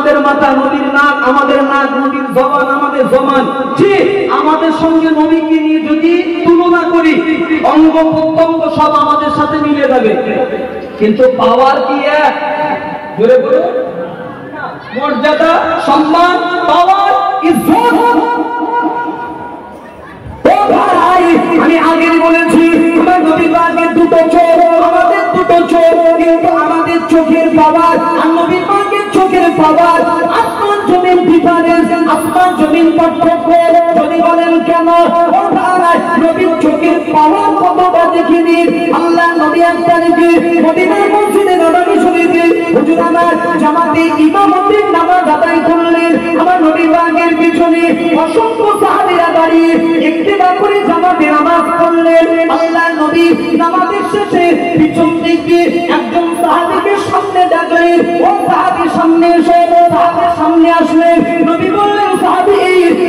আমাদের মাথা নবীর নাক, আমাদের নাক নবীর জবান, আমাদের জবান জি আমাদের সঙ্গে নবীকে নিয়ে যদি তুলনা করি অঙ্গ প্রত্যঙ্গ সব আমাদের সাথে মিলে যাবে, কিন্তু পাওয়ার কি এক? জোরে বলো। মর্যাদা, সম্মান, পাওয়ার, ইজ্জত। আমি আগে বলেছি আমার নবী পাকের দুটো চোখ, আমাদের দুটো চোখ, কিন্তু আমাদের চোখের পাওয়ার আর নবী পাকের চোখের পাওয়ার আসমান জমিন ডিফারেন্স, আসমান জমিন পার্থক্য। যদি বলেন কেন? নবীর চোখের পাওয়ার কতটা দেখিনি আল্লাহ নবী এক তারিখে মদিনার মসজিদে নববী শরীফে হুজুর আমার জামাতে ইমামতির নামাজ আদায় করলেন। আমার নবী পাকের পিছনে অসংখ্য সাহাবীরা দাঁড়িয়ে ইক্তেদা করে জামাতে নামাজ পড়লেন। আল্লাহ নবী নামাজের শেষে পিছন থেকে একজন সাহাবীকে সামনে ডাকলেন, ও সাহাবী সামনে এসো। সাহাবী সামনে আসলেন। নবী বললেন, সাহাবী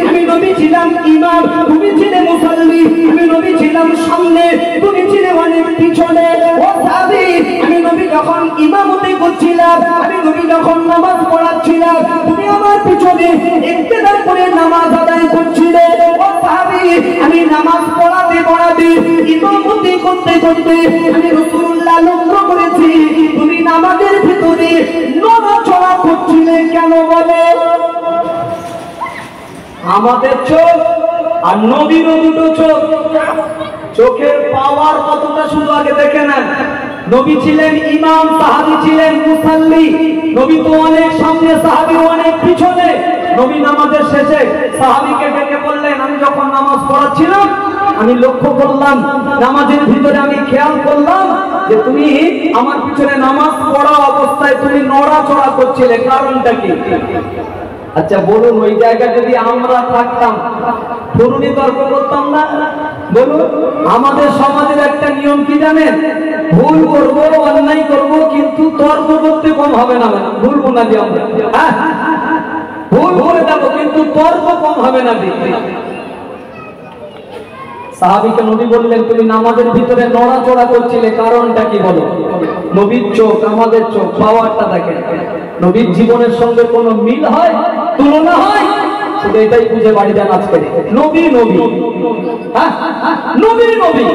আমি নবী ছিলাম ইমাম, তুমি ছিলে মুসাল্লি। আমি নবী ছিলাম সামনে, তুমি ছিলে অনেক পিছনে। ও সাহাবী আমি নবী যখন ইমামতি করছিলাম, আমি নবী যখন নামাজ পড়াচ্ছিলাম, তুমি আমার পিছনে ইক্তেদা করে নামাজ আদায় করছিলে। ও সাহাবী আমি নামাজ পড়াতে পড়াতে ইমামতি করতে করতে আমি রাসূলুল্লাহ লক্ষ্য করেছি তুমি নামাজের ভিতরে নড়াচড়া করছিলে কেন বলে? আমাদের চোখ আর নবীর দুটো চোখ, চোখের পাওয়ার কতটা শুধু আগে দেখে নেন। নবী ছিলেন ইমাম, সাহাবী ছিলেন মুসাল্লি। নবী তো অনেক সামনে, সাহাবী অনেক পিছনে। নবী নামাজের শেষে সাহাবীকে ডেকে বললেন, আমি যখন নামাজ পড়াচ্ছিলাম আমি লক্ষ্য করলাম, নামাজের ভিতরে আমি খেয়াল করলাম যে তুমি আমার পিছনে নামাজ পড়া অবস্থায় তুমি নড়াচড়া করছিলে, কারণটা কি? আচ্ছা বলুন, ওই জায়গায় যদি আমরা থাকতাম তরুণী তর্ক করতাম না? বলুন, আমাদের সমাজের একটা নিয়ম কি জানেন? ভুল করবো, অন্যায় করবো, কিন্তু তর্ক করতে কম হবে না। ভুলবো না যে আমরা, হ্যাঁ ভুল করে যাবো, কিন্তু তর্ক কম হবে না। সাহাবীকে নবী বললেন, তুমি নামাজের ভিতরে নড়াচড়া করছিলে, কারণটা কি বলো? নবীর চোখ, আমাদের চোখ, পাওয়ারটা দেখেন। নবীর জীবনের সঙ্গে কোনো মিল হয়, তুলনা হয়? শুধু এটাই বুঝে বাড়ি যান আজকে, নবী নবী, হ্যাঁ নবী নবী।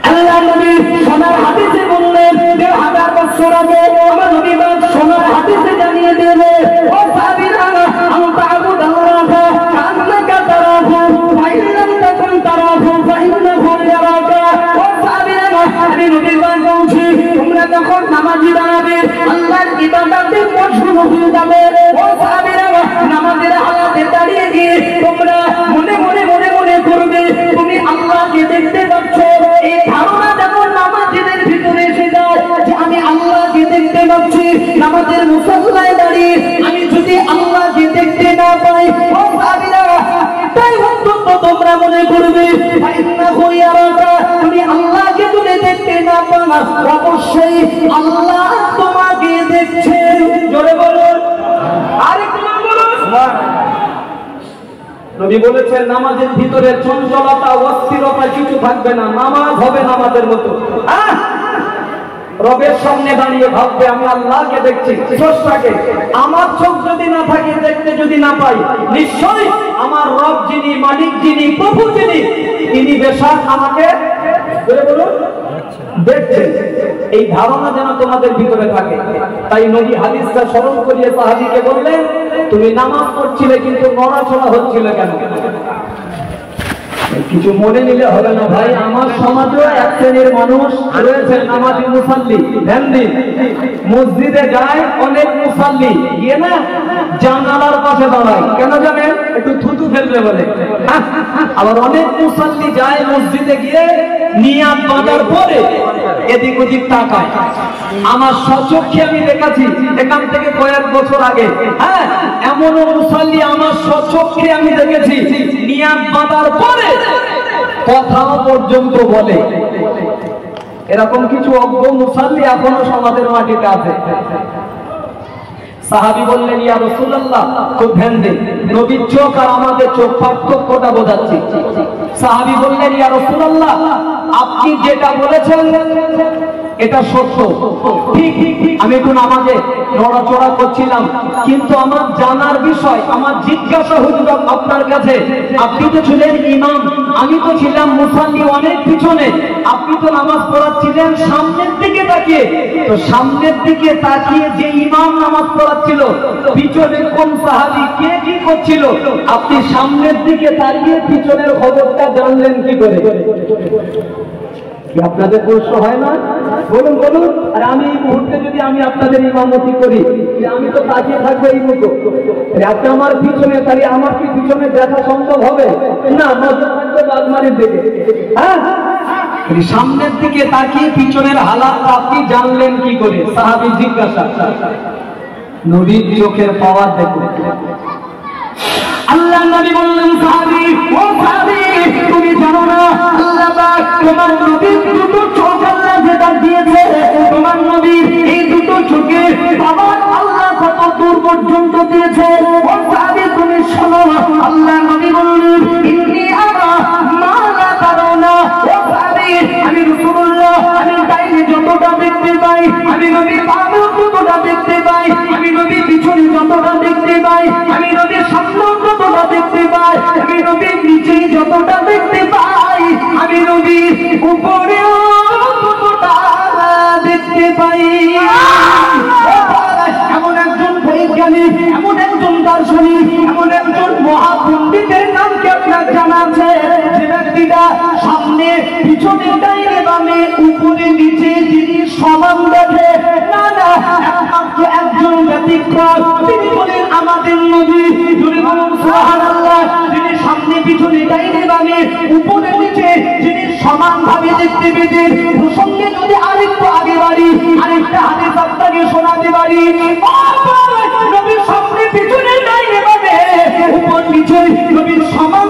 আল্লাহ নবী সোনার হাদিসে বললেন, ১,৫০০ বছর আগে আমার নবী সোনার হাদিসে জানিয়ে দেবে, ও সাহাবীরা আনতা আবুদাল্লাহ কান্নাকা তারাহু ফাইন লাম তাকুন তারাহু ফাইন্নাহু ইয়ারাকা। ও সাহাবীরা আমি নবী বলছি, তোমরা যখন নামাজে দাঁড়াবে আল্লাহর ইবাদতে মশগুল হয়ে যাবে। ও সাহাবীরা নামাজের হালাতে দাঁড়িয়ে গিয়ে তোমরা মনে মনে মনে মনে করবে তুমি আল্লাহকে দেখতে পাচ্ছ। এই ধারণা যখন নামাজীদের ভিতরে এসে যায় যে আমি আল্লাহকে দেখতে পাচ্ছি, নামাজের মুসল্লায় দাঁড়িয়ে আমি যদি আল্লাহকে দেখতে না পাই, ও সাহাবীরা এটাই অন্তত তোমরা মনে করবে তুমি আল্লাহকে তুমি দেখতে না পাও, অবশ্যই আল্লাহ তোমাকে দেখছেন। জোরে বলুন, আরেকটু বলুন। নবী বলেছেন, নামাজের ভিতরে চঞ্চলতা, অস্থিরতা কিছু থাকবে না। নামাজ হবে নামাজের মতো। রবের সামনে দাঁড়িয়ে ভাববে আমি আল্লাহকে দেখছি, স্রষ্টাকে। আমার চোখ যদি না থাকে, দেখতে যদি না পাই, নিশ্চয়ই আমার রব যিনি, মালিক যিনি, প্রভু যিনি, তিনি বেশাক আমাকে দেখছেন। এই ধারণা যেন তোমাদের ভিতরে থাকে। তাই নবী হাদিসটা স্মরণ করিয়ে সাহাবীকে বললেন, তুমি নামাজ পড়ছিলে কিন্তু নড়াচড়া হচ্ছিল কেন? কিছু মনে নিলে হবে না ভাই। আমার সমাজেও এক শ্রেণীর মানুষ রয়েছে নামাজি মুসাল্লি, ধ্যান দিন। মসজিদে যায় অনেক মুসাল্লি, গিয়ে না জানালার পাশে দাঁড়ায়, কেন জানেন? একটু থুতু ফেলবে বলে। আবার অনেক মুসাল্লি যায় মসজিদে গিয়ে নিয়াত বাঁধার পরে এদিক ওদিক তাকায়। আমার স্বচক্ষে আমি দেখেছি, এখান থেকে কয়েক বছর আগে, হ্যাঁ এমনও মুসাল্লি আমার স্বচক্ষে আমি দেখেছি নিয়াত বাঁধার পরে কথাও পর্যন্ত বলে। এরকম কিছু অজ্ঞ মুসাল্লি এখনো সমাজের মাটিতে আছে। সাহাবী বললেন, ইয়া রাসূলুল্লাহ, খুব ধ্যান দিন, নবীর চোখ আর আমাদের চোখ পার্থক্যটা বোঝাচ্ছি। সাহাবী বললেন, ইয়া রাসূলুল্লাহ, আপনি যেটা বলেছেন এটা সত্য। ঠিক আমি তো নামাজে নড়াচড়া করছিলাম, কিন্তু আমার জানার বিষয়, আমার জিজ্ঞাসা হুজুর আপনার কাছে, আপনি তো ছিলেন ইমাম, আমি তো ছিলাম মুসাল্লি অনেক পিছনে, আপনি তো নামাজ পড়াচ্ছিলেন সামনের দিকে তাকিয়ে, তো সামনের দিকে তাকিয়ে যে ইমাম নামাজ পড়াচ্ছিল, পিছনে কোন সাহাবী কে কি করছিল, আপনি সামনের দিকে তাকিয়ে পিছনের খবরটা জানলেন কি করে? আপনাদের প্রশ্ন হয় না? বলুন বলুন। আর আমি এই মুহূর্তে যদি আমি আপনাদের ইমামতি করি, আমি তো তাকিয়ে থাকবো এই মুখো, আপনি আমার পিছনে, তাহলে আমার কি পিছনে দেখা সম্ভব হবে না? নজর থাকবে বাগমারির দিকে। হ্যাঁ, সামনের দিকে তাকিয়ে পিছনের হালাত আপনি জানলেন কি করে? সাহাবী জিজ্ঞাসা। নবীর চোখের পাওয়ার দেখুন। আল্লাহ নবী বললেন, সাহাবী, ও সাহাবী, তুমি জানো না আল্লাহ পাক তোমার নবীর দুটো চোখ আল্লাহ যেটা দিয়েছে, তোমার নবীর এই দুটো চোখে পাওয়ার আল্লাহ কত দূর পর্যন্ত দিয়েছে। ও সাহাবী, তুমি শোনো, আল্লাহ নবী বললেন, ইন্নী আরা মা লা তারাউনা। ও সাহাবী, আমি রাসূলুল্লাহ, আমি ডাইনে যতটা দেখতে পাই, আমি নবী বামে যতটা দেখতে পাই, আমি নবী পিছনে যতটা দেখতে পাই, আমি নবীর সামনে যতটা দেখতে পাই, আমি নবীর নিচে যতটা দেখতে পাই, আমি নবীর উপরেও ততটা দেখতে পাই। এমন একজন বৈজ্ঞানিক, এমন একজন দার্শনিক, এমন একজন মহাপণ্ডিতের নাম কি আপনার জানা আছে? যে ব্যক্তিটা সামনে পিছনে ডাইনে বামে উপরে নিচে যিনি সমান দেখে, না না, একমাত্র একজন ব্যতিক্রম, তিনি বলেন আমাদের নবী। জোরে বলুন সুবহানাল্লাহ। যিনি সামনে পিছনে ডাইনে বামে উপরে নিচে যিনি সমানভাবে দেখতে পেতেন। প্রসঙ্গে যদি আরেকটু আগে বাড়ি, আরেকটা হাদিস আপনাকে শোনাতে পারি। নবীর সামনে পিছনে ডাইনে বামে উপর নিচে নবীর সমান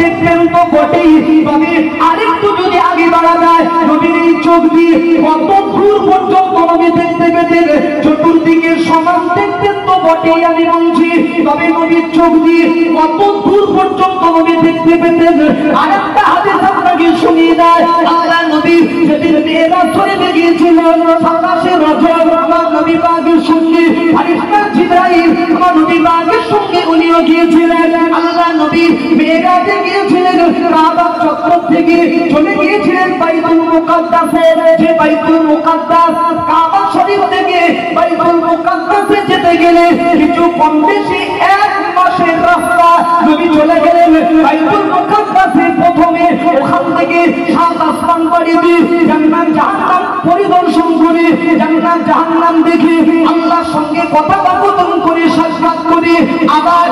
দেখতেন তো বটেই, তবে আরেকটু যদি আগে বাড়া যায়, নবীর এই চোখ দিয়ে কত দূর পর্যন্ত নবী দেখতে পেতেন, চতুর্দিকে সমান দেখতেন তো বটেই আমি বলছি, তবে নবীর চোখ দিয়ে কত দূর পর্যন্ত নবী দেখতে পেতেন। আরেকটা হাদিস আপনাকে শুনিয়ে দেয়, আল্লাহ নবী যেদিন মেরাজ শরীফে গিয়েছিলেন, 27শে রজব, আমার নবী পাকের সঙ্গে ফেরেশতা জিবরাইল, আমার নবী পাকের সঙ্গে উনিও গিয়েছিলেন। আল্লাহ নবী মেরাজে গিয়েছিলেন, কাবা চত্বর থেকে চলে গিয়েছিলেন বাইতুল মুকাদ্দাসে। যে বাইতুল মুকাদ্দাস কাবা শরীফ থেকে বাইতুল মুকাদ্দাসে যেতে গেলে কিছু কম বেশি 1 মাসের রাস্তা। নবী চলে গেলেন বাইতুল মুকাদ্দাসে, প্রথমে ওখান থেকে 7 আসমান পাড়ি দিয়ে জান্নাত জাহান্নাম পরিদর্শন করে, জান্নাত জাহান্নাম দেখে, আল্লাহর সঙ্গে কথোপকথন করে, সাক্ষাৎ করে, আবার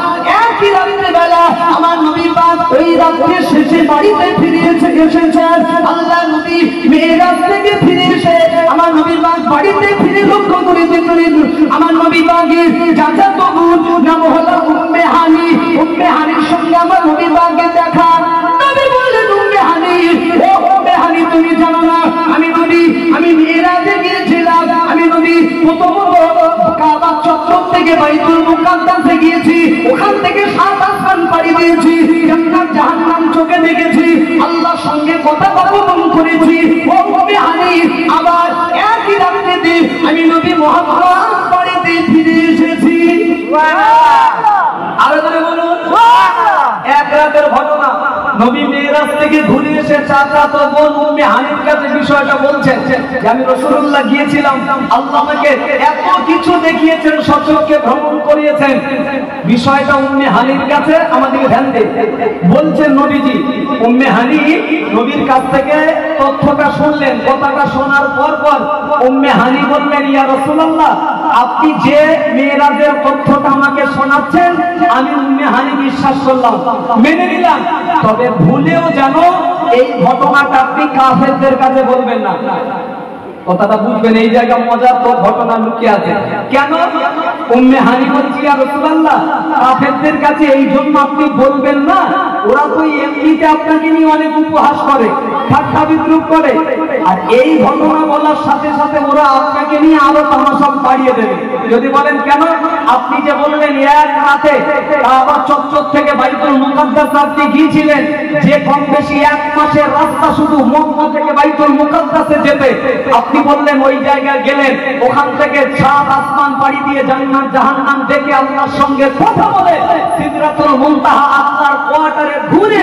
একই রাত্রে বেলা আমার নবী পাক ওই রাত্রে শেষে বাড়িতে ফিরে এসেছেন। আল্লাহ নবী মেরাজ থেকে ফিরে এসে আমার নবী পাক বাড়িতে ফিরে লক্ষ্য করে দেখলেন আমার নবী পাকের চাচাতো বোন নাম হলো উম্মে হানি। উম্মে হানির সঙ্গে আমার নবী পাকের দেখা। নবী বললেন, উম্মে হানি, ও উম্মে হানি, তুমি জানো না আমি নবী, আমি মেরাজে গিয়েছিলাম, আমি নবী প্রথমত কাবা চত্বর থেকে বাইতুল মুকাদ্দাসে গিয়েছি, ওখান থেকে 7 আসমান পাড়ি দিয়েছি, জান্নাত জাহান্নাম চোখে দেখেছি, আল্লাহর সঙ্গে কথোপকথন করেছি। ও উম্মে হানি, আবার একই রাত্রিতে আমি নবী মুহাম্মদ বাড়িতে ফিরে এসেছি। আরো ধরে বলুন, এক রাতের ঘটনা। নবী মেরাজ থেকে ঘুরে এসে চাচাতো বোন উম্মে হানির কাছে বিষয়টা বলছেন যে আমি রাসূলুল্লাহ গিয়েছিলাম, আল্লাহ আমাকে এত কিছু দেখিয়েছেন, সচক্ষে ভ্রমণ করিয়েছেন। বিষয়টা উম্মে হানির কাছে আমাদের ধ্যান দেন। বলছেন নবীজি, উম্মে হানি নবীর কাছ থেকে তথ্যটা শুনলেন। কথাটা শোনার পর উম্মে হানি বললেন, ইয়া রাসূলুল্লাহ, আপনি যে মেরাজের তথ্যটা আমাকে শোনাচ্ছেন আমি উম্মে হানি বিশ্বাস করলাম, মেনে নিলাম, তবে ভুলেও যেন এই ঘটনাটা আপনি কাফেরদের কাছে বলবেন না। কথাটা বুঝবেন, এই জায়গা মজার তো ঘটনা লুকিয়ে আছে। কেন? উম্মে হানি বলছি, ইয়া রাসূলুল্লাহ, কাফেরদের কাছে এই জন্য আপনি বলবেন না, ওরা তো এমনিতে আপনাকে নিয়ে অনেক উপহাস করে, ঠাট্টা বিদ্রুপ করে, আর এই ঘটনা বলার সাথে সাথে ওরা আপনাকে নিয়ে আরো তামাশা বাড়িয়ে দেবে। যদি বলেন কেন, আপনি যে বললেন এক রাতে কাবা চত্বর থেকে বাইতুল মুকাদ্দাস আপনি গিয়েছিলেন, যে কম বেশি 1 মাসের রাস্তা শুধু মক্কা থেকে বাইতুল মুকাদ্দাসে যেতে, আপনি বললেন ওই জায়গায় গেলেন, ওখান থেকে 7 আসমান পাড়ি দিয়ে জান্নাত জাহান্নাম দেখে আল্লাহর সঙ্গে কথা বলে সিদরাতুল মুনতাহা আল্লাহর কোয়ার্টারে ঘুরে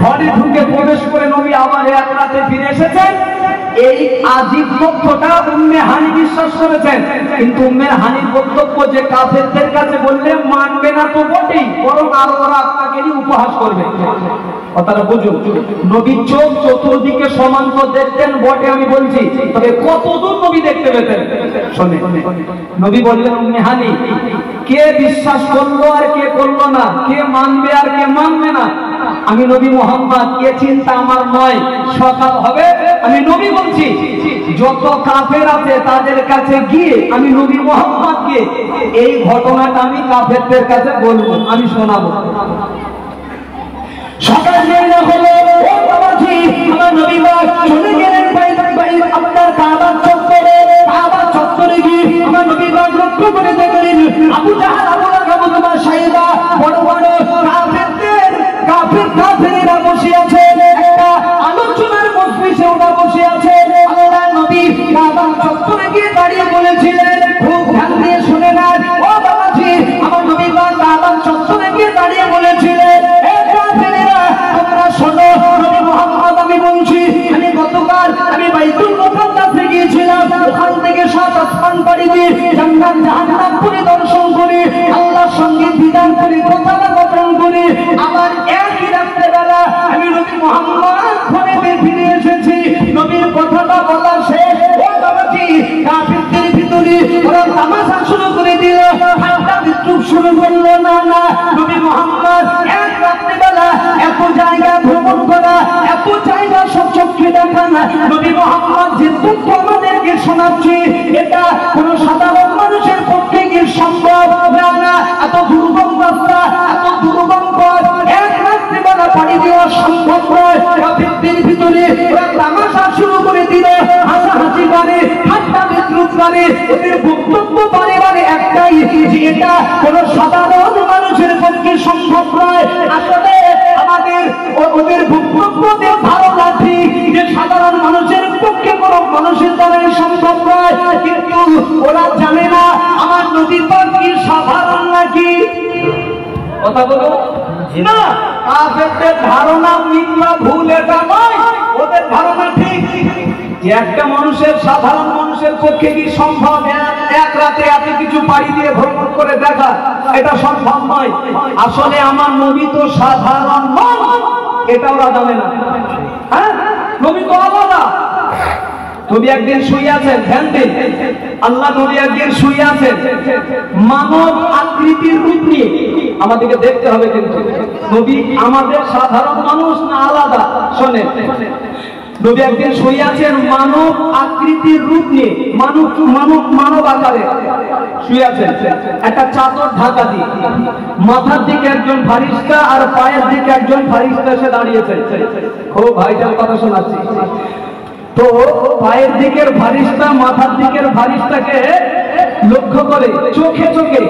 ঘরে ঢুকে প্রবেশ করে নবী আবার এক রাতে ফিরে এসেছেন। এই আজীব তথ্যটা উম্মে হানি বিশ্বাস করেছেন, কিন্তু উম্মে হানির বক্তব্য যে কাফেরদের কাছে বললে মানবে না তো বটেই, বরং আরো ওরা আপনাকেই উপহাস করবে। কথাটা বুঝুন, নবীর চোখ চতুর্দিকে সমান্তর দেখতেন বটে, আমি বলছি, তবে কতদূর নবী দেখতে পেতেন শোনে। নবী বললেন উম্মে হানি, কে বিশ্বাস করলো আর কে করলো না, কে মানবে আর কে মানবে না, আমি নবী মুহাম্মদ, এ চিন্তা আমার নয়। সকাল হবে আমি নবী বলছি, যত কাফের আছে তাদের কাছে গিয়ে আমি নবী মুহাম্মদ গিয়ে এই ঘটনাটা আমি কাফেরদের কাছে বলবো, আমি শোনাবো। সকাল হলো, ও বাবাজি, আমার নবী চলে গেলেন আপনার কাবা চত্বরে। কাবা চত্বরে গিয়ে আমার নবী লক্ষ্য করে দেখলেন আবু জাহাল, আবু লাহাব, আবু সাইবা বড় বড় কাফেরেরা বসে আছে, একটা আলোচনার মজলিসে ওরা বসে আছে। আল্লাহর নবী কাবা চত্বরে গিয়ে দাঁড়িয়ে বলেছিলেন, খুব ধ্যান দিয়ে শুনে না ও বাবাজি, আমার নবী কাবা চত্বরে গিয়ে দাঁড়িয়ে বলেছিলেন, এ কাফেরেরা তোমরা শোনো, নবী মুহাম্মদ আমি বলছি, আমি গতকাল আমি বাইতুল মুকাদ্দাসে গিয়েছিলাম, ওখান থেকে 7 আসমান পাড়ি দিয়ে জান্নাত জাহান্নাম পরিদর্শন করে আল্লাহর সঙ্গে বিধান করে কথোপকথন করে আবার একই রাত্রেবেলা আমি নবী মুহাম্মদ ঘরে ফিরে এসেছি। নবীর কথাটা বলা শেষ, ও বাবাজি, কাফেরদের ভিতরে ওরা তামাশা শুরু করে দিল, ঠাট্টা বিদ্রুপ শুরু করলো। না না, নবী মুহাম্মদ এক রাত্রেবেলা এত জায়গা ভ্রমণ করা, এত জায়গা সব চোখে দেখা না, নবী মুহাম্মদ যে তথ্য আমাদেরকে শোনাচ্ছে এটা কোন সাধারণ মানুষের পক্ষে কি সম্ভব না। না, এত দুর্গম রাস্তা, এত দুর্গম পথ এক রাত্রিবেলা পাড়ি দেওয়া সম্ভব নয়। কাফেরদের ভিতরে ওরা তামাশা শুরু করে দিল, হাসাহাসি করে, ঠাট্টা বিদ্রুপ করে, ওদের বক্তব্য বারে বারে একটাই যে এটা কোন সাধারণ মানুষের পক্ষে সম্ভব নয়। আসলে আমাদের ওদের বক্তব্যতে ধারণা ঠিক যে সাধারণ মানুষের পক্ষে কোন মানুষের দ্বারাই সম্ভব নয়, কিন্তু ওরা জানে না আমার নবী পাক কি সাধারণ নাকি। কথা বলো না, কাফেরদের ধারণা মিথ্যা, ভুল, এটা নয়, ওদের ধারণা ঠিক যে একটা মানুষের, সাধারণ মানুষের পক্ষে কি সম্ভব এক রাতে এত কিছু পাড়ি দিয়ে ভ্রমণ করে দেখা, এটা সম্ভব নয়। আসলে আমার নবী তো সাধারণ নয়, এটা ওরা জানে না। হ্যাঁ, নবী তো আলাদা। নবী একদিন শুয়ে আছেন, ধ্যান দিন, আল্লাহ নবী একদিন শুয়ে আছেন মানব আকৃতির রূপ নিয়ে। আমাদেরকে দেখতে হবে কিন্তু নবী আমাদের সাধারণ মানুষ না আলাদা। শোনেন, নবী একদিন শুয়ে আছেন মানব আকৃতির রূপ নিয়ে, মানব আকারে শুয়ে আছেন, একটা চাদর ঢাকা দিয়ে, মাথার দিকে একজন ফারিস্তা আর পায়ের দিকে একজন ফারিস্তা এসে দাঁড়িয়েছে। ও ভাইটার কথা শোনাচ্ছি। তো পায়ের দিকের ফারিস্তা মাথার দিকের ফারিস্তাকে লক্ষ্য করে চোখে চোখে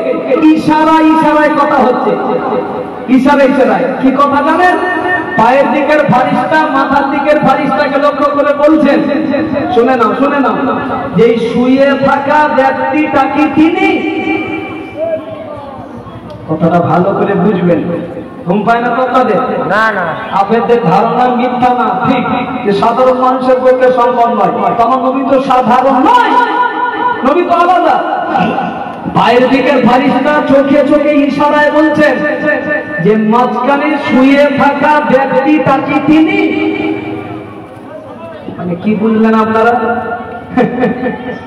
ইশারায় কথা হচ্ছে। ইশারায় কি কথা জানেন? পায়ের দিকের ফারিস্তা মাথার দিকের ফারিস্তাকে লক্ষ্য করে বলছেন, শুনে নাও, যে শুয়ে থাকা ব্যক্তিটা কি তিনি? কথাটা ভালো করে বুঝবেন, ঘুম পায় না তো আপনাদের? না না, আপনাদের ধারণা মিথ্যা না, ঠিক যে সাধারণ মানুষের পক্ষে সম্ভব নয়। তখন নবী তো সাধারণ নয়, নবী তো আলাদা। পায়ের দিকের ফারিস্তা চোখে চোখে ইশারায় বলছেন যে মাঝখানে শুয়ে থাকা ব্যক্তিটা কি তিনি? মানে কি বুঝলেন আপনারা?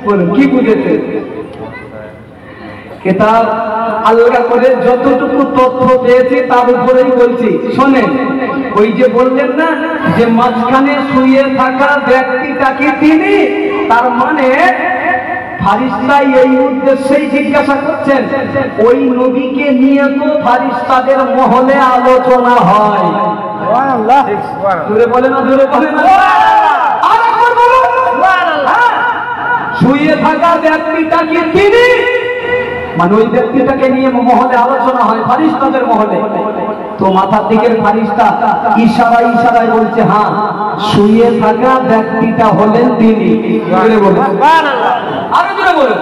বলুন কি বুঝেছেন? কিতাব আলগা করে যতটুকু তথ্য পেয়েছি তার উপরেই বলছি। শোনেন, ওই যে বললেন না যে মাঝখানে শুয়ে থাকা ব্যক্তিটা কি তিনি, তার মানে ফারিস্তা এই উদ্দেশ্যেই জিজ্ঞাসা করছেন, ওই নবীকে নিয়ে তো ফারিস্তাদের মহলে আলোচনা হয়। জোরে বলে না, জোরে বলে না, শুয়ে থাকা ব্যক্তিটা কি তিনি? মানে ওই ব্যক্তিটাকে নিয়ে মহলে আলোচনা হয়, ফারিস্তাদের মহলে। তো মাথার দিকের ফারিস্তা ইশারায় বলছে, হ্যাঁ, শুয়ে থাকা ব্যক্তিটা হলেন তিনি। আরো জোরে বলুন।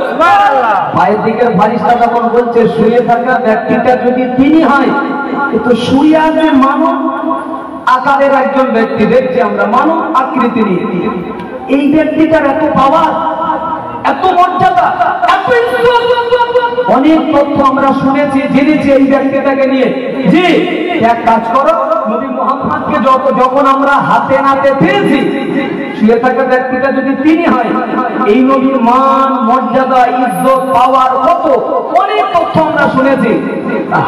পায়ের দিকের ফারিস্তা তখন বলছে, শুয়ে থাকা ব্যক্তিটা যদি তিনি হয়, তো শুয়ে আছে মানব আকারের একজন ব্যক্তি, দেখছি আমরা মানব আকৃতি নিয়ে। এই ব্যক্তিটার এত পাওয়ার, এত মর্যাদা, এত অনেক তথ্য আমরা শুনেছি, জেনেছি এই ব্যক্তিটাকে নিয়ে। জি, এক কাজ করো, নবী মুহাম্মদকে যখন আমরা হাতে নাতে পেয়েছি, শুয়ে থাকা ব্যক্তিটা যদি তিনি হয়, এই নবীর মান, মর্যাদা, ইজ্জত, পাওয়ার কত অনেক তথ্য আমরা শুনেছি।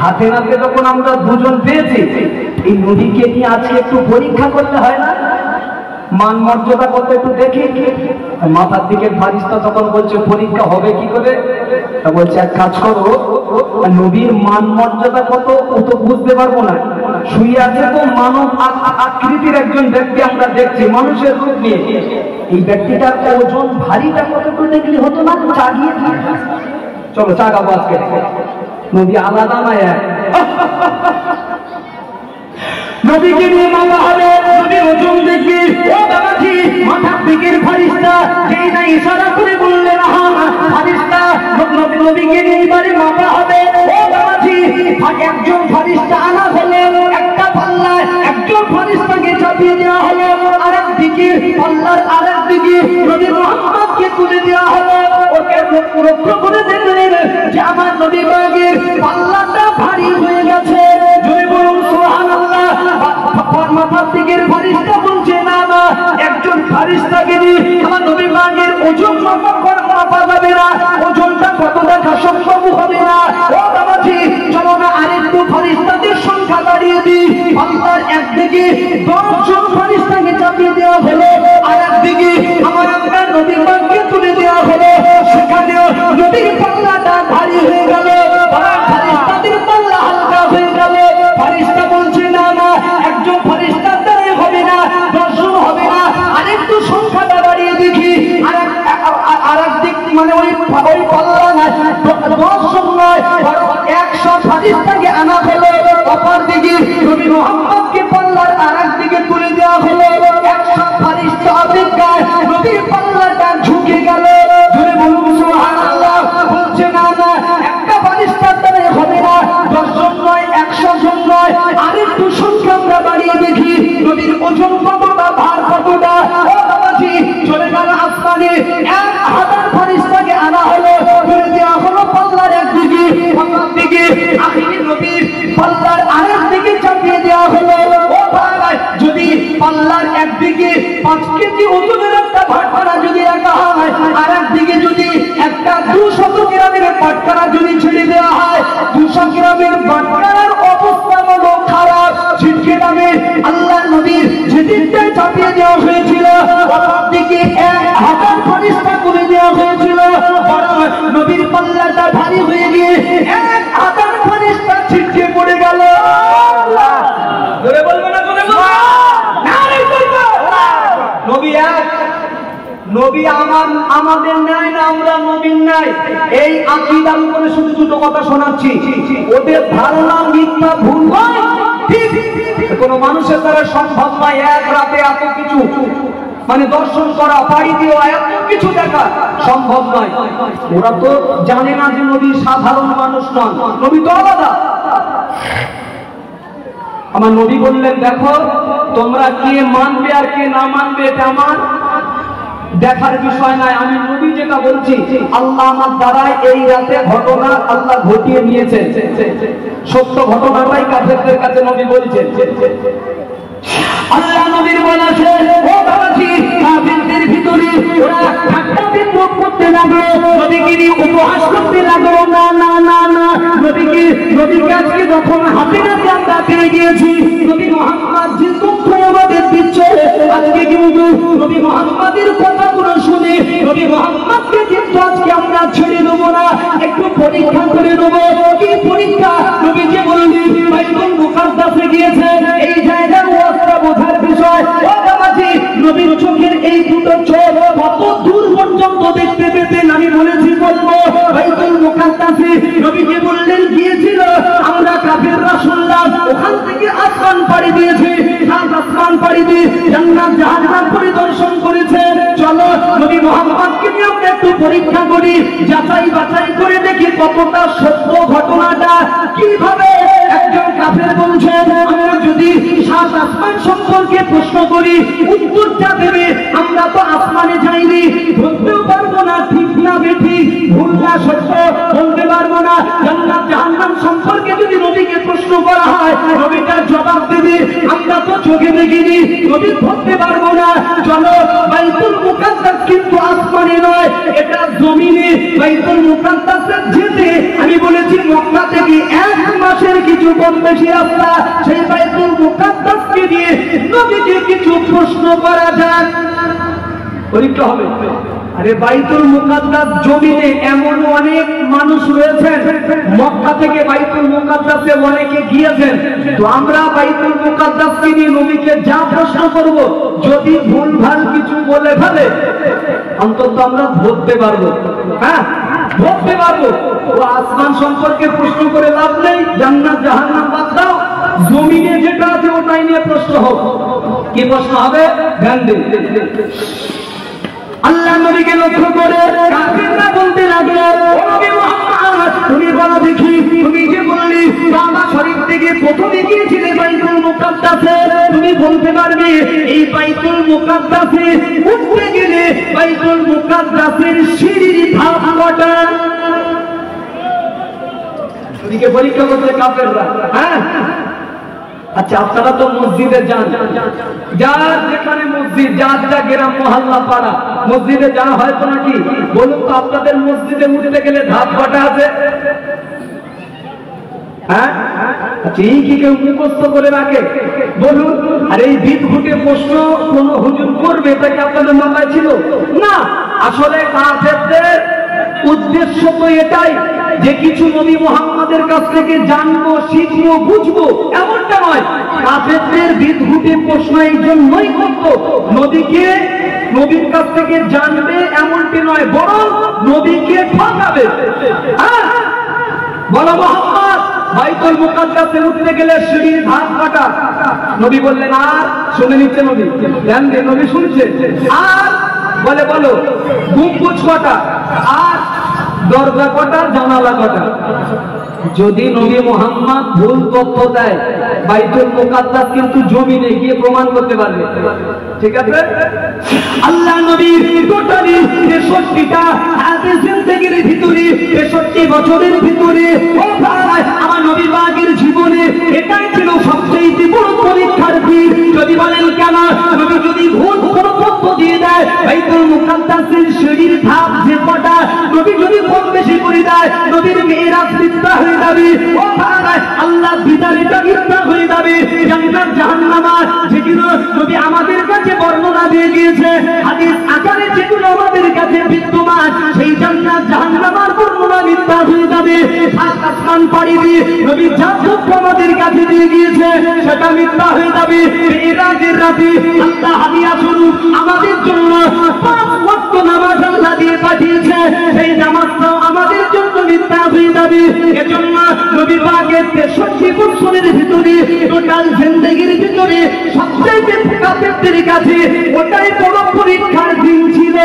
হাতে নাতে যখন আমরা দুজন পেয়েছি, এই নবীকে নিয়ে আজকে একটু পরীক্ষা করতে হয় না? মান মর্যাদা কত একটু দেখি। মাথার দিকে ফারিস্তা তখন বলছে, পরীক্ষা হবে কি করে? বলছে, এক কাজ করো, নবীর মান মর্যাদা কত ও তো বুঝতে পারবো না, শুয়ে আছে তো মানব আকৃতির একজন ব্যক্তি আমরা দেখছি, মানুষের রূপ নিয়ে। এই ব্যক্তিটার ওজন ভারীটা কত একটু দেখলে হতো না? চাগিয়ে চলো চাগাবো আজকে। নবী আলাদা না এক, নবীকে নিয়ে মাথা হবে, নবীর ওজন দেখবি। ও বাবাজি, মাথার দিকের ফারিস্তা যেই না ইশারা করে বললেন, ফারিস্তা নবীকে নিয়ে এবারে মাথা হবে। ও বাবাজি, একজন ফারিস্তা আনা হলো, একটা পাল্লায় একজন ফারিস্তাকে চাপিয়ে দেওয়া হলো, আরেক দিকে পাল্লার আরেক দিকে নবী মুহাম্মদকে তুলে দেওয়া হলো। ওকে লক্ষ্য করে দেখলেন যে আমার নবী পাকের পাল্লাটা ভারী হয়ে গেছে। জয় বলুন সুবহানাল্লাহ। মাথার দিকের ফারিস্তা বলছে, না না, একজন ফারিস্তাকে নিয়ে আমার নবী পাকের ওজন মাপা যাবে না, ওজনটা কত দেখা সম্ভব হবে না। ও বাবাজি, চলো না আরেকটু ফারিস্তাদের সংখ্যা বাড়িয়ে দিই। পাল্লার একদিকে 10 জন ফারিস্তাকে চাপিয়ে দেওয়া হলো, আর একদিকে আমার আপনার নবী পাককে তুলে দেওয়া হলো। সেখানেও নবীর পাল্লাটা ভারী হয়ে গেল, ফারিস্তাদের পাল্লা হালকা হয়ে গেল। ফারিস্তা বলছে, না না, একজন ফারিস্তার দ্বারাই হবে না, 10 জন হবে না, আরেকটু সংখ্যাটা বাড়িয়ে দেখি। আর একদিক মানে ওই পাল্লা না, 10 জন নয়, 100 ফারিস্তাকে আনা হলো। অপর দিকে নবী মুহাম্মদকে পাল্লার আরেক দিকে তুলে দেওয়া হলো। 100 ফারিস্তা অপেক্ষায় নবীর পাল্লাটা ঝুঁকে গেল। জোরে বলুন সুবহানাল্লাহ। বলছে, না না, একটা ফারিস্তার দ্বারাই হবে না, 10 জন নয়, 100 জন নয়, আরেকটু সংখ্যা আমরা বাড়িয়ে দেখি। নবীর ওজন কতটা, ভার কতটা। ও বাবাজি, চলে গেল আসমানে, 1000 ফারিস্তাকে আনা হলো, তুলে দেওয়া হলো পাল্লার একদিকে, পাল্লার দিকে আখিরি নবীর পাল্লার আরেক দিকে চাপিয়ে দেওয়া হলো। ও ভাই, যদি পাল্লার একদিকে 5 কেজি ওজনের একটা ভাটখারা যদি রাখা হয়, আর একদিকে যদি একটা 200 গ্রামের ভাটখারা যদি ছেড়ে দেওয়া হয়, 200 গ্রামের ভাটখারার অবস্থা হলো খারাপ। ছিটকে নামে আল্লাহ নবীর যেদিকটায় চাপিয়ে দেওয়া হয়েছিল, অপরদিকে 1000 ফারিস্তা তুলে দেওয়া হয়েছিল। নবীর পাল্লাটা ভারী হয়ে গিয়ে 1000 ফারিস্তা ছিটকে পড়ে গেল। জোরে বলবে না? জোরে বলবে না? নবী এক, নবী আমাদের নাই না, আমরা নবীর নাই, এই আকীদার উপরে শুধু দুটো কথা শোনাচ্ছি। ওদের ধারণা মিথ্যা, ভুল নয়, ঠিক। কোন মানুষের দ্বারা সম্ভব নয় এক রাতে এত কিছু মানে দর্শন করা, পাড়ি দেওয়া, এত কিছু দেখা সম্ভব নয়। ওরা তো জানে না যে নবী সাধারণ মানুষ নন, নবী তো আলাদা। আমার নবী বললেন, দেখো তোমরা কে মানবে আর কে না মানবে এটা আমার দেখার বিষয় নয়। আমি নবী যেটা বলছি, আল্লাহ আমার দ্বারাই এই রাতে ঘটনা আল্লাহ ঘটিয়ে নিয়েছেন, সত্য ঘটনাটাই কাফেরদের কাছে নবী বলছেন। আল্লাহ নবীর বলেছে, ও বাবাজি, কাফেরদের ভিতরে ওরা ঠাট্টা বিদ্রুপ করতে লাগলো, নবীকে নিয়ে উপহাস করতে লাগলো। না না না না, নবীকে আজকে যখন হাতে নাতে আমরা পেয়ে গিয়েছি, নবী মুহাম্মদ যে তথ্য আমাদের দিচ্ছে, আজকে কিন্তু নবী মুহাম্মদের কথাগুলো শুনে নবী মুহাম্মদকে কিন্তু আজকে আমরা ছেড়ে দেবো না, একটু পরীক্ষা করে দেবো। কি পরীক্ষা? নবী যে বললেন বাইতুল মুকাদ্দাসে গিয়েছেন, এই জায়গার ওয়াজটা বোঝার বিষয়। ও বাবাজি, নবীর চোখের এই দুটো চোখ কত দূর পর্যন্ত দেখতে পেতেন আমি বলেছি বলবো। বাইতুল মুকাদ্দাসে পরীক্ষা করি, যাচাই বাছাই করে দেখি কতটা সত্য ঘটনাটা। কিভাবে একজন কাফের বলছে আমরা যদি সাত আসমান সম্পর্কে প্রশ্ন করি উত্তরটা দেবে, আমরা তো আসমানে যাইনি, বলতেও পারবো না ঠিক না বেঠিক, ভুল না সত্য বলতে পারবো না। জান্নাত জাহান্নাম সম্পর্কে যদি নবীকে প্রশ্ন করা হয় নবীটার জবাব দেবে আমরা তো চোখে দেখিনি, নবী ধরতে পারবো না। চলো বাইতুল মুকাদ্দাস কিন্তু আসমানে নয়, এটা জমিনে। বাইতুল মুকাদ্দাসে যেতে আমি বলেছি মক্কা থেকে 1 মাসের কিছু কম বেশি রাস্তা। সেই বাইতুল মুকাদ্দাসকে দিয়ে নবীকে কিছু প্রশ্ন করা যাক, পরীক্ষা হবে। আরে বাইতুল মুকাদ্দাস জমিনে এমন অনেক মানুষ রয়েছেন, মক্কা থেকে বাইতুল মুকাদ্দাসে অনেকে গিয়েছেন। তো আমরা বাইতুল মুকাদ্দাসকে নিয়ে নবীকে যা প্রশ্ন করব, যদি ভুলভাল কিছু বলে ফেলে অন্তত আমরা ধরতে পারবো। হ্যাঁ, ধরতে পারবো। ও আসমান সম্পর্কে প্রশ্ন করে লাভ নেই, জান্নাত জাহান্নাম বাদ দাও, জমিনে যেটা আছে ওটাই নিয়ে প্রশ্ন হোক। কি প্রশ্ন হবে? ধ্যান দিন। আল্লাহ নবীকে লক্ষ্য করে কাফিররা বলতে লাগলো, ও নবী মুহাম্মদ তুমি বলো দেখি, তুমি যে বললি কাবা শরীফ থেকে প্রথমে গিয়েছিলে বাইতুল মুকাদ্দাসে, তুমি বলতে পারবে এই বাইতুল মুকাদ্দাসে উঠতে গেলে বাইতুল মুকাদ্দাসের সিঁড়ির ধাপ কটা? এদিকে পরীক্ষা করছে কাফেররা। হ্যাঁ, আচ্ছা আপনারা তো মসজিদে যান, যার যেখানে মসজিদ, যার যা গ্রাম মহল্লা পাড়া মসজিদে যাওয়া হয় তো নাকি? বলুন তো আপনাদের মসজিদে উঠতে গেলে ধাপ কটা আছে? হ্যাঁ, আচ্ছা এই কি কেউ মুখস্থ করে রাখে? বলুন। আর এই ভিত ফুটে প্রশ্ন কোন হুজুর করবে এটা কি আপনাদের মাথায় ছিল? না, আসলে কাফেরদের উদ্দেশ্য তো এটাই যে কিছু নবী মুহাম্মাদের কাছ থেকে জানবো, শিখবো, বুঝবো, এমনটা নয়। কাফেরদের বিদঘুটে প্রশ্ন এই জন্যই করতো, নবীর কাছ থেকে জানবে এমনটি নয়, বরং নবীকে ঠকাবে। হ্যাঁ, বলো মুহাম্মদ বাইতুল মুকাদ্দাসে উঠতে গেলে সিঁড়ির ধাপ কটা? নবী বললেন আর, শুনে নিচ্ছে নবী, ধ্যান দিয়ে নবী শুনছে। আর বলে বলো গম্বুজ কটা? আর দরজা কটা? জানালা কটা? যদি নবী মুহাম্মদ ভুল তথ্য দেয় বাইতুল মুকাদ্দাস কিন্তু জমিনে গিয়ে প্রমাণ করতে পারবে। ঠিক আছে? আল্লাহ নবীর টোটালি ৬৩টা হাদিস জিন্দেগির ভিতরে ৬৩ বছরের ভিতরে আমার নবী পাকের জীবনে এটাই ছিল সবচেয়ে বড় পরীক্ষার দিন। যদি বলেন কেন? নবী যদি ভুল কোনো তথ্য দিয়ে দেয় বাইতুল মুকাদ্দাসের সিঁড়ির ধাপ যে কটা, নবী যদি কম বেশি করে দেয় নবীর মিরাজ মিথ্যা হয়ে যাবে, আল্লাহ বিদারিটা মিথ্যা হয়ে যাবে। জান্নাত জাহান্নাম যেগুলো নবী আমাদের কাছে বর্ণনা দিয়ে গিয়েছে, হাদিস আকারে যেগুলো আমাদের কাছে বিদ্যমান, সেই জান্নাত জাহান্নামের বর্ণনা মিথ্যা হয়ে যাবে। সাত আসমান পাড়ি দিয়ে নবী যা তথ্য আমাদের কাছে দিয়ে গিয়েছে সেটা মিথ্যা হয়ে যাবে। মিরাজের রাতে আল্লাহ হাদিয়া স্বরূপ আমাদের জন্য 5 ওয়াক্ত নামাজ আল্লাহ দিয়ে পাঠিয়েছে, সেই নামাজটাও আমাদের জন্য মিথ্যা হয়ে যাবে। এজন্য নবী পাকের ৬৩ বছরের ভিতরে টোটাল জিন্দেগির ভিতরে সবচেয়ে কাফেরদের কাছে ওটাই বড় পরীক্ষার দিন ছিল।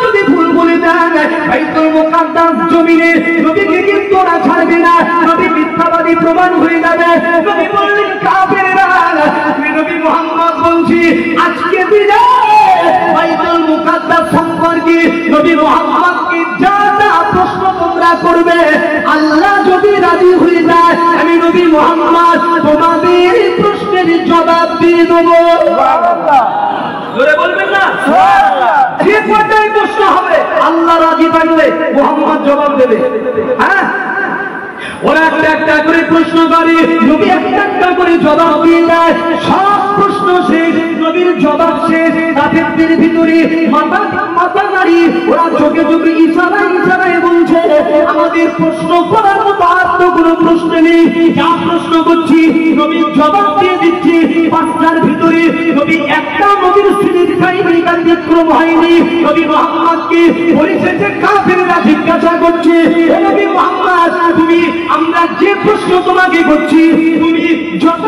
যদি ভুল বলে দেন বাইতুল মুকাদ্দাস জমিনে নবীকে কিন্তু ওরা ছাড়বে না, নবী মিথ্যাবাদী প্রমাণ হয়ে যাবে। নবী বললেন কাফেররা, নবী মুহাম্মদ বলছি আজকে দিনে বাইতুল মুকাদ্দাস সম্পর্কে নবী মুহাম্মদকে যা যা প্রশ্ন তোমরা করবে আল্লাহ যদি রাজি হয়ে যায় আমি নবী মুহাম্মদ তোমাদের প্রশ্নের জবাব দিয়ে দেবো। জোরে বলবেন না? যে কটাই প্রশ্ন হবে আল্লাহ রাজি থাকলে মুহাম্মদ জবাব দেবে। হ্যাঁ, ওরা একটা একটা করে প্রশ্ন করে, নবী একটা একটা করে জবাব দিয়ে দেয়। সব প্রশ্ন শেষ, নবীর জবাব শেষ। কাফেরদের ভিতরে মাথা নাড়ি ওরা চোখে চোখে ইশারায় বলছে আমাদের প্রশ্ন করার মতো আর তো কোনো প্রশ্ন নেই, যা প্রশ্ন করছি নবীর জবাব দিয়ে দিচ্ছি। 5টার ভিতরে নবী একটা নবীর স্ত্রীর খাইনি ব্যতিক্রম হয়নি। নবী মুহাম্মদকে পরিশেষে কাফেররা জিজ্ঞাসা করছে, হে নবী মুহাম্মদ, তুমি আমরা যে প্রশ্ন তোমাকে করছি তুমি যত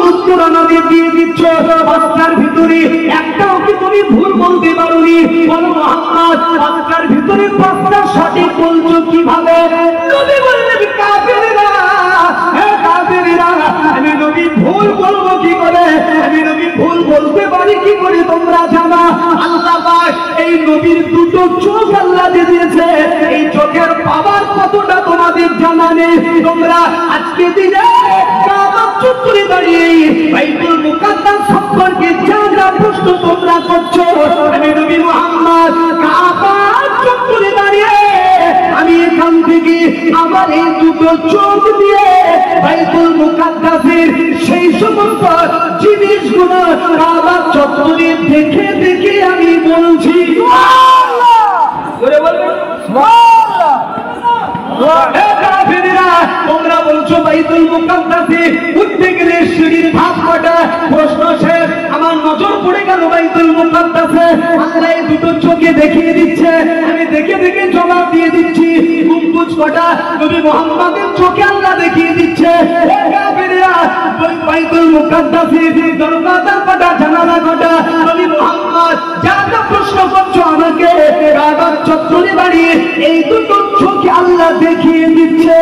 উত্তর আমাদের দিয়ে দিচ্ছ, পাঁচটার ভিতরে একটাও কি তুমি ভুল বলতে পারোনি? বলো মুহাম্মদ, পাঁচটার ভিতরে পাঁচটা সঠিক বলছো কিভাবে? নবী বললেন, কাফেররা, হে কাফেররা, আমি নবী ভুল বলবো কি করে? আমি নবী ভুল বলতে পারি কি করে তোমরা জানো? আল্লাহ পাক এই নবীর দুটো চোখ আল্লাহ দিয়েছে, এই চোখের পাওয়ার কতটা তোমাদের জানা নেই। তোমরা আজকে দিনে কাবা চত্বরে দাঁড়িয়ে বাইতুল মুকাদ্দাস সম্পর্কে যা যা প্রশ্ন তোমরা করছো, আমি নবী মুহাম্মদ কাবা চত্বরে দাঁড়িয়ে আমি এখান থেকে আমার এই দুটো চোখ দিয়ে বাইতুল মুকাদ্দাসের সেই সমস্ত জিনিসগুলো কাবা চত্বরে দেখে দেখে আমি বলছি। তোমরা বলছো বাইতুল মুকাদ্দাসে উঠতে গেলে সিঁড়ির ধাপ কটা? প্রশ্ন শেষ, আমার নজর পড়ে গেল বাইতুল মুকাদ্দাসে। আল্লাহ দুটো চোখে দেখিয়ে দিচ্ছে, আমি দেখে দেখে জবাব দিয়ে দিচ্ছি। গম্বুজ কটা? নবী মুহাম্মদের চোখে আল্লাহ দেখিয়ে দিচ্ছে। বাইতুল মুকাদ্দাসে দরজা কটা, জানালা কটা? নবী মুহাম্মদ যা যা প্রশ্ন করছো আমাকে কাবা চত্বরে দাঁড়িয়ে এই দুটো চোখে আল্লাহ দেখিয়ে দিচ্ছে।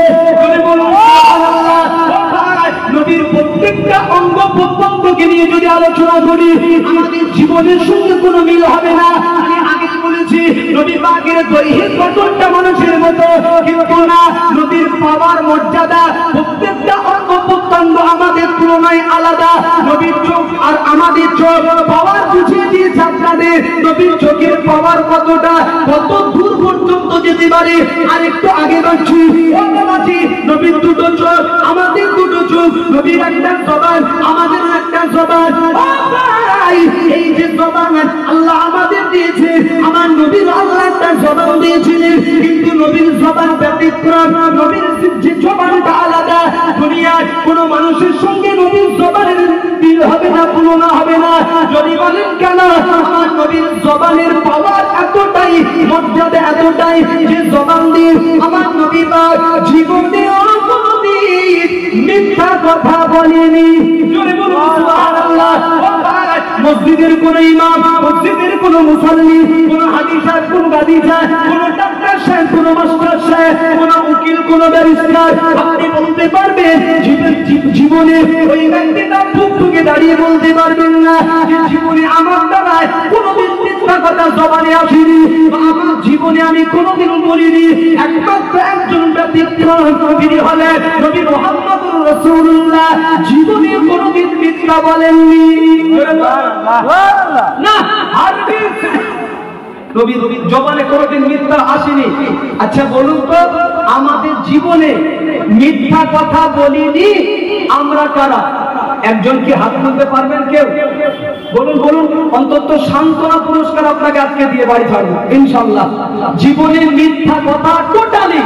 নবীর প্রত্যেকটা অঙ্গ প্রত্যঙ্গকে নিয়ে যদি আলোচনা করি আমাদের জীবনের সঙ্গে কোনো মিল হবে না। আমি আগে বলেছি নবী পাকের দৈহিক গঠনটা মানুষের মতো, কিন্তু না, নবীর পাওয়ার মর্যাদা প্রত্যেকটা অঙ্গ প্রত্যঙ্গ আমাদের তুলনায় আলাদা। নবীর চোখ আর আমাদের চোখ পাওয়ার বুঝিয়ে দিয়েছে আপনাদের। নবীর চোখের পাওয়ার কতটা, কত দূর পর্যন্ত যেতে পারে। আর একটু আগে বাড়ছি, নবীর দুটো চোখ, আমাদের দুটো চোখ, নবীর একটা জবান, আমাদের একটা জবান। এই যে জবান আল্লাহ আমাদের দিয়েছে, আমার নবীর আল্লাহ একটা জবান দিয়েছিলেন, কিন্তু নবীর জবান ব্যতিক্রম। নবীর যে জবানটা আলাদা, দুনিয়ার কোন মানুষের সঙ্গে নবীর জবানের মিল হবে না, তুলনা হবে না। যদি বলেন কেন? আমার নবীর জবানের পাওয়ার এতটাই, মর্যাদা এতটাই যে জবান দিয়ে আমার নবী পাক জীবনেও কোনদিন মিথ্যা কথা বলেনি। জোরে বলুন সুবহানাল্লাহ। মসজিদের কোন ইমাম, মসজিদের কোন মুসল্লি, কোন হাজি সাহেব, কোন গাজী সাহেব, কোন ডাক্তার সাহেব, কোন মাস্টার সাহেব, কোন উকিল, কোন ব্যারিস্টার, আপনি বলতে পারবেন জীবনে ওই ব্যক্তিটা বুক টুকে দাঁড়িয়ে বলতে পারবেন না যে জীবনে আমার দ্বারায় কোনদিন মিথ্যা কথা জবানে আসেনি, আমার জীবনে আমি কোনদিন বলিনি। একমাত্র একজন ব্যতিক্রম, তিনি হলেন নবী মুহাম্মদুর রাসূলুল্লাহ। জীবনে কোনদিন মিথ্যা বলেননি না, নবীর জবানে কোনদিন মিথ্যা আসেনি। আচ্ছা বলুন তো, আমাদের জীবনে মিথ্যা কথা বলিনি আমরা কারা? একজন কি হাত তুলতে পারবেন কেউ? বলুন বলুন, অন্তত সান্ত্বনা পুরস্কার আপনাকে আজকে দিয়ে বাড়ি ছাড়বো ইনশাআল্লাহ। জীবনে মিথ্যা কথা টোটালি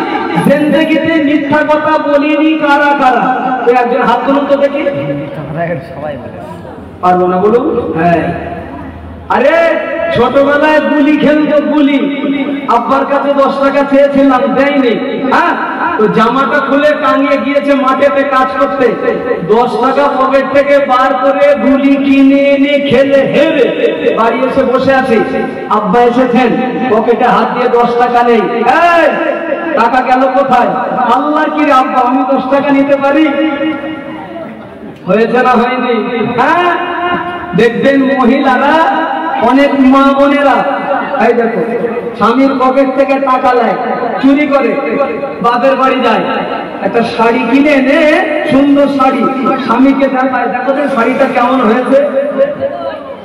জিন্দেগিতে মিথ্যা কথা বলিনি কারা কারা? তো একজন হাত তুলুন তো দেখি। সবাই বলে পারবো না, বলুন। হ্যাঁ, আরে ছোটবেলায় গুলি খেলতো, গুলি আব্বার কাছে 10 টাকা চেয়েছিলাম, দেয়নি। হ্যাঁ, তো জামাটা খুলে টাঙিয়ে গিয়েছে মাঠেতে কাজ করতে, 10 টাকা পকেট থেকে বার করে গুলি কিনে এনে খেলে হেরে বাড়ি এসে বসে আছি। আব্বা এসেছেন, পকেটে হাত দিয়ে 10 টাকা নেই। টাকা গেল কোথায়? আল্লাহর কি রে আব্বা, আমি 10 টাকা নিতে পারি? হয়েছে না হয়নি? হ্যাঁ, দেখবেন মহিলারা, অনেক মা বোনেরা, এই দেখো স্বামীর পকেট থেকে টাকা নেয়, চুরি করে বাপের বাড়ি যায়, একটা শাড়ি কিনে এনে, সুন্দর শাড়ি, স্বামীকে দেখায়, দেখো যে শাড়িটা কেমন হয়েছে।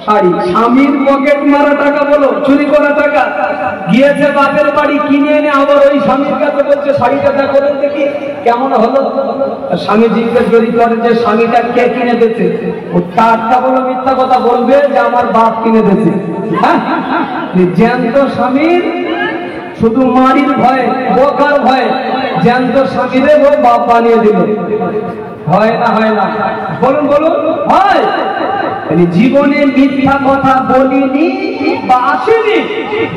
শাড়ি, স্বামীর পকেট মারা টাকা, বলো চুরি করা টাকা। গিয়েছে বাপের বাড়ি, কিনে এনে আবার ওই স্বামীর কাছে বলছে শাড়িটা দেখো দেখি কেমন হলো। স্বামী জিজ্ঞেস করে যে স্বামীটা কে কিনে দিয়েছে? ও টাটকা বলো মিথ্যা কথা বলবে যে আমার বাপ কিনে দিয়েছে। হ্যাঁ, জ্যান্ত স্বামীর শুধু মারির ভয়ে, বোকার ভয়ে জ্যান্ত স্বামীরে ও বাপ বানিয়ে দিল। হয় না হয় না? বলুন বলুন, হয়? জীবনে মিথ্যা কথা বলিনি বা আসেনি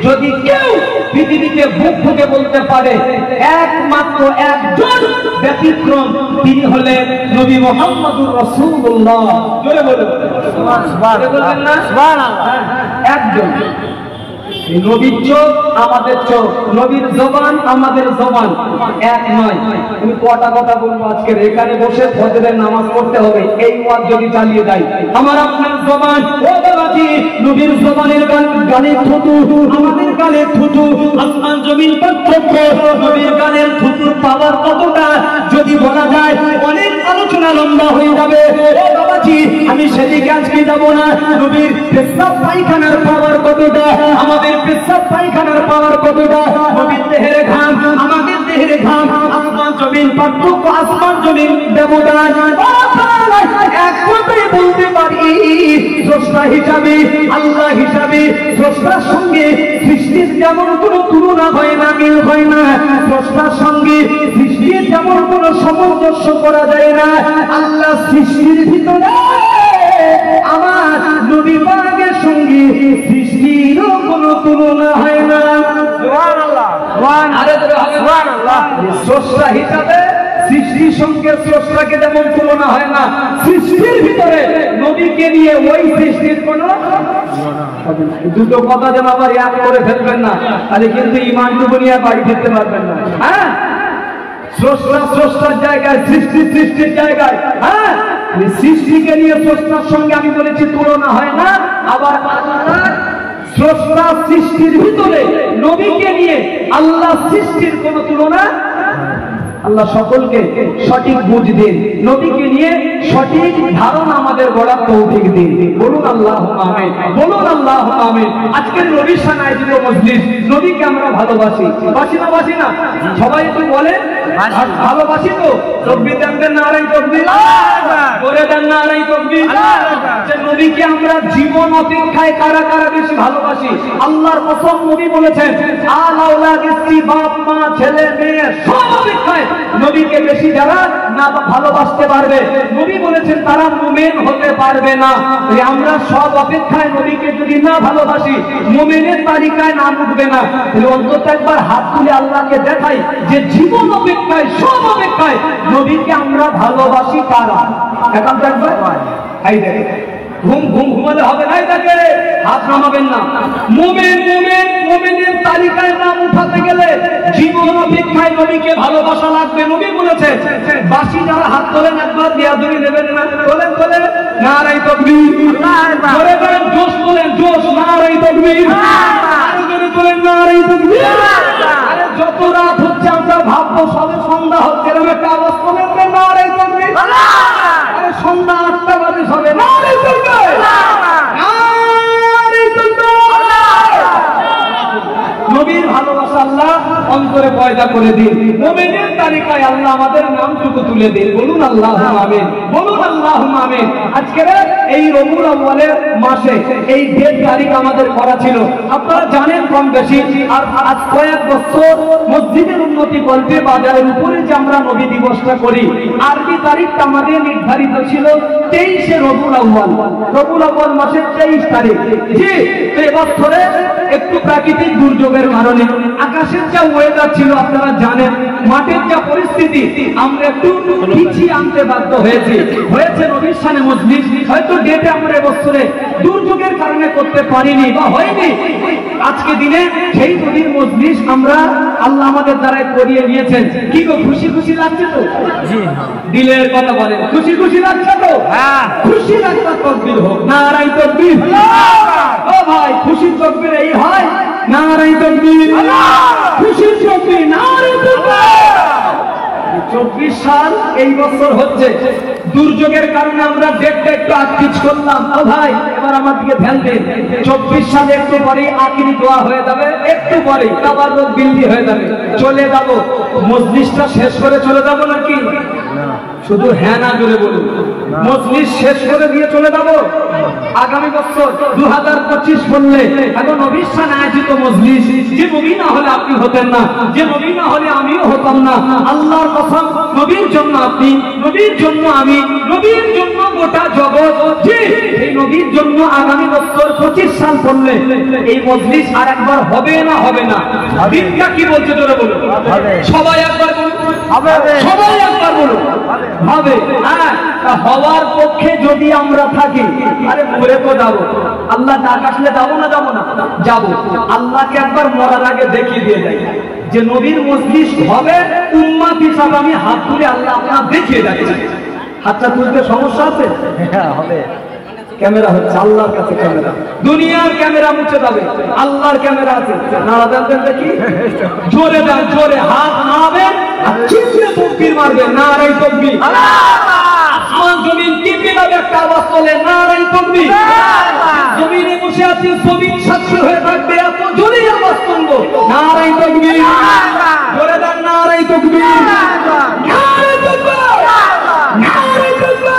যদি কেউ পৃথিবীতে বুক ফুঁকে বলতে পারে, একমাত্র একজন ব্যতিক্রম, তিনি হলেন নবী মুহাম্মদুর রাসূলুল্লাহ। জোরে বলুন বলবেন না? সুবহানাল্লাহ। একজন। নবীর চোখ আমাদের চোখ, নবীর জবান আমাদের জবান, এক নয়। তুমি কটা কথা বলবো আজকে? এখানে বসে ফজরের নামাজ পড়তে হবে, এই ওয়াজ যদি চালিয়ে দেয় আমার আপনার জবান, ও বাবাজি, নবীর জবানের গানে থুতু, আমাদের গানে থুতু, আসমান জমিন পার্থক্য, নবীর গানের থুতুর পাওয়ার কতটা যদি বলা যায় অনেক আলোচনা লম্বা হয়ে যাবে। ও বাবাজি, আমি সেদিকে আজকে যাব না। নবীর পেশাব পায়খানার পাওয়ার কতটা, আমাদের পেশাব পায়খানার পাওয়ার কতটা, নবীর দেহের ঘাম, আমাদের দেহের ঘাম, আসমান জমিন পার্থক্য, আসমান জমিন ব্যবধান। এক কথায় বলতে পারি, স্রষ্টা হিসাবে, আল্লাহ হিসাবে স্রষ্টার সঙ্গে সৃষ্টির যেমন কোনো তুলনা হয় না, মিল হয় না। স্রষ্টার সঙ্গে সৃষ্টির যেমন কোনো সামঞ্জস্য করা যায় না। আল্লাহ সৃষ্টির ভিতরে আমার নবী পাকের সঙ্গে সৃষ্টিরও কোনো তুলনা হয় না। সুবহানাল্লাহ, সুবহানাল্লাহ। স্রষ্টা হিসাবে সৃষ্টির সঙ্গে স্রষ্টাকে যেমন তুলনা হয় না, সৃষ্টির ভিতরে নবীকে নিয়ে ওই সৃষ্টির কোনো দুটো কথা যেন আবার এক করে ফেলবেন না, তাহলে কিন্তু ইমানটুকু নিয়ে বাড়ি ফিরতে পারবেন না। হ্যাঁ, স্রষ্টা স্রষ্টার জায়গায়, সৃষ্টি সৃষ্টির জায়গায়। হ্যাঁ, সৃষ্টিকে নিয়ে স্রষ্টার সঙ্গে আমি বলেছি তুলনা হয় না। আবার আল্লাহ স্রষ্টা সৃষ্টির ভিতরে নবীকে নিয়ে আল্লাহ সৃষ্টির কোন তুলনা। আল্লাহ সকলকে সঠিক বুঝ দিন, নবীকে নিয়ে সঠিক ধারণা আমাদের গড়ার তৌফিক দিন। বলুন আল্লাহুম্মা আমিন, বলুন আল্লাহুম্মা আমিন। আজকের নবীর শান আয়োজিত মজলিস, নবীকে আমরা ভালোবাসি, বাসি না বাসি না? সবাই তো বলে ভালোবাসি। তো তাকবীর দেন, নারায়ে তাকবীর, করে দেন নারায়ে তাকবীর। যে নবীকে আমরা জীবন অপেক্ষায় কারা কারা বেশি ভালোবাসি? আল্লাহর কসম, নবী বলেছেন আল আওলাদ, স্ত্রী, বাপ মা, ছেলে মেয়ে সব অপেক্ষায় নবীকে বেশি যারা না ভালোবাসতে পারবে, নবী বলেছেন তারা মুমিন হতে পারবে না। আমরা সব অপেক্ষায় নবীকে যদি না ভালোবাসি, মুমিনের তালিকায় নাম উঠবে না। তাহলে অন্তত একবার হাত তুলে আল্লাহকে দেখাই যে জীবন অপেক্ষায়, সব অপেক্ষায় নবীকে আমরা ভালোবাসি কারা? এখন তো একবার এই দেখে ঘুম ঘুম ঘুমালে হবে না, এটাকে হাত নামাবেন না। মুমিন মুমিন মুমিনের তালিকায় নাম উঠাতে গেলে জীবন অপেক্ষায় নবীকে ভালোবাসা লাগবে। নবী বলেছে বাসি যারা হাত তোলেন একবার বিয়াদবি নেবেন না। বলেন বলেন নারায়ে তাকবীর, জোরে বলেন, জোশ বলেন, জোশ, নারায়ে তাকবীর, আরো জোরে বলেন নারায়ে তাকবীর। আরে যত রাত হচ্ছে আমরা ভাববো সবে সন্ধ্যা হচ্ছে, এরকম একটা আওয়াজ করবেন নারায়ে তাকবীর। আরে সন্ধ্যা 8টা বাজে সবে নারায়ে তাকবীর। নবীর ভালোবাসা আল্লাহ অন্তরে পয়দা করে দিন, মুমিনের তালিকায় আল্লাহ আমাদের নামটুকু তুলে দিন। বলুন আল্লাহুম্মা আমিন, বলুন আল্লাহুম্মা আমিন। আজকের এই রবিউল আউয়ালের মাসে এই 1.5 তারিখ আমাদের করা ছিল, আপনারা জানেন কম বেশি। আর আজ কয়েক বছর মসজিদের উন্নতি কল্পে বাজারের উপরে যে আমরা নবী দিবসটা করি, আরবি তারিখটা আমাদের নির্ধারিত ছিল 23শে রবিউল আউয়াল, রবিউল আউয়াল মাসের 23 তারিখ। জি, এবছরে একটু প্রাকৃতিক দুর্যোগের কারণে আকাশের যা ওয়েদার ছিল আপনারা জানেন, মাঠের যা পরিস্থিতি, আমরা একটু পিছিয়ে আনতে বাধ্য হয়েছে নবীর শানে মজলিস। হয়তো ডেটে আমরা এবছরে দুর্যোগের কারণে করতে পারিনি বা হয়নি। আজকে দিনে সেই নবীর মজলিস আমরা আল্লাহ আমাদের দ্বারা করিয়ে নিয়েছেন। কি গো, খুশি খুশি লাগছে তো? দিলের কথা বলেন, খুশি খুশি লাগছে তো? হ্যাঁ, খুশি লাগছে। তাকবীর হোক, নারায়ে তাকবীর। ও ভাই, খুশির তাকবীর এই হয়, নারায়ে তাকবীর। খুশির তাকবীর, নারায়ে তাকবীর। 24 সাল এই বছর হচ্ছে, দুর্যোগের কারণে আমরা ডেটটা একটু আটকিচ করলাম। ও ভাই, এবার আমার দিকে ধ্যান দিন। 24 সালে একটু পরেই আখিরি দোয়া হয়ে যাবে, একটু পরেই তাবাররুক বিল্লি হয়ে যাবে, চলে যাব। মজলিসটা শেষ করে চলে যাব নাকি? শুধু হ্যাঁ না জোরে বলুন। মজলিস শেষ করে দিয়ে চলে যাবো আগামী বছর 2025 বললে এখন নবীর শানে আয়োজিত মজলিস, যে নবী না হলে আপনি হতেন না, যে নবী না হলে আমিও হতাম না। আল্লাহর কসম, নবীর জন্য আপনি, নবীর জন্য আমি, নবীর জন্য গোটা জগৎ, জি এই নবীর জন্য আগামী বছর 25 সাল পড়লে এই মজলিস আর একবার হবে না হবে না? দিনটা কি বলছে জোরে বলুন, সবাই একবার বলুন, সবাই একবার বলুন হবে। হ্যাঁ, হওয়ার পক্ষে যদি আমরা থাকি, আরে মরে তো যাবো, আল্লাহ ডাক আসলে যাবো না যাবো না? যাবো। আল্লাহকে একবার মরার আগে দেখিয়ে দিয়ে যাই যে নবীর মজলিস হবে, উম্মত হিসাবে আমি হাত তুলে আল্লাহ আপনার দেখিয়ে যাচ্ছি। হাতটা তুলতে সমস্যা আছে? হ্যাঁ হবে। ক্যামেরা হচ্ছে আল্লাহর কাছে, ক্যামেরা দুনিয়ার ক্যামেরা মুছে যাবে, আল্লাহর ক্যামেরা আছে। নাড়া দেন দেখি, জোরে দেন, জোরে হাত নাড়াবেন আর চিৎকার তাকবীর মারবেন, নারায়ে তাকবীর। আসমান জমিন টিপে যাবে, একটা আওয়াজ চলে, নারায়ে তাকবীর। জমিনে বসে আছি, জমিন সাক্ষী হয়ে থাকবে, এত জোরে আওয়াজ শুনবো, নারায়ে তাকবীর। জোরে দেন, নারায়ে তাকবীর, নারায়ে তাকবীর, নারায়ে তাকবীর।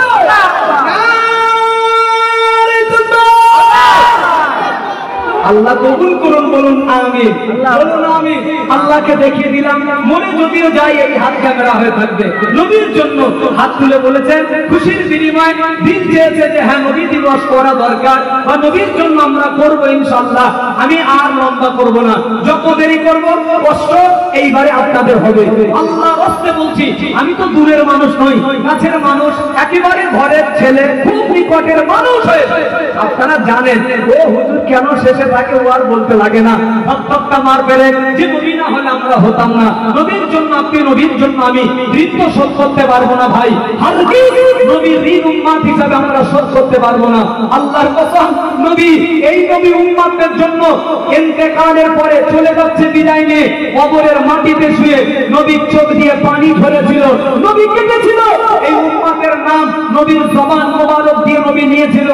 আল্লাহ কবুল করুন, বলুন আমিন, বলুন আমিন। আল্লাহকে দেখিয়ে দিলাম, মনে যদিও যাই এই হাত ক্যামেরা হয়ে থাকবে। নবীর জন্য হাত তুলে বলেছেন, খুশির বিনিময়ে দিন চেয়েছে যে হ্যাঁ নবী দিবস করা দরকার, বা নবীর জন্য আমরা করবো ইনশাআল্লাহ। আমি আর লম্বা করব না, যত দেরি করব কষ্ট এইবারে আপনাদের হবে। আল্লাহ রাস্তে বলছি, আমি তো দূরের মানুষ নই, কাছের মানুষ, একেবারে ঘরের ছেলে, খুব নিকটের মানুষ হয়ে আপনারা জানেন ও হুজুর কেন শেষে তাকে ও আর বলতে লাগে না, হত্যা মার পেরে, যে নবী না হলে আমরা হতাম না। নবীর জন্য আপনি, নবীর জন্য আমি ঋণ শোধ করতে পারবো না ভাই, হারগিজ নবীর ঋণ উম্মত হিসাবে আমরা শোধ করতে পারবো না। আল্লাহর কসম, নবী, এই নবী উম্মতের জন্য ইন্তেকালের পরে চলে যাচ্ছে বিদায় নিয়ে, কবরের মাটিতে শুয়ে নবীর চোখ দিয়ে পানি ঝরেছিল, নবী কেঁদেছিল। এই উম্মতের নাম নবীর জবান মোবারক দিয়ে নবী নিয়েছিল।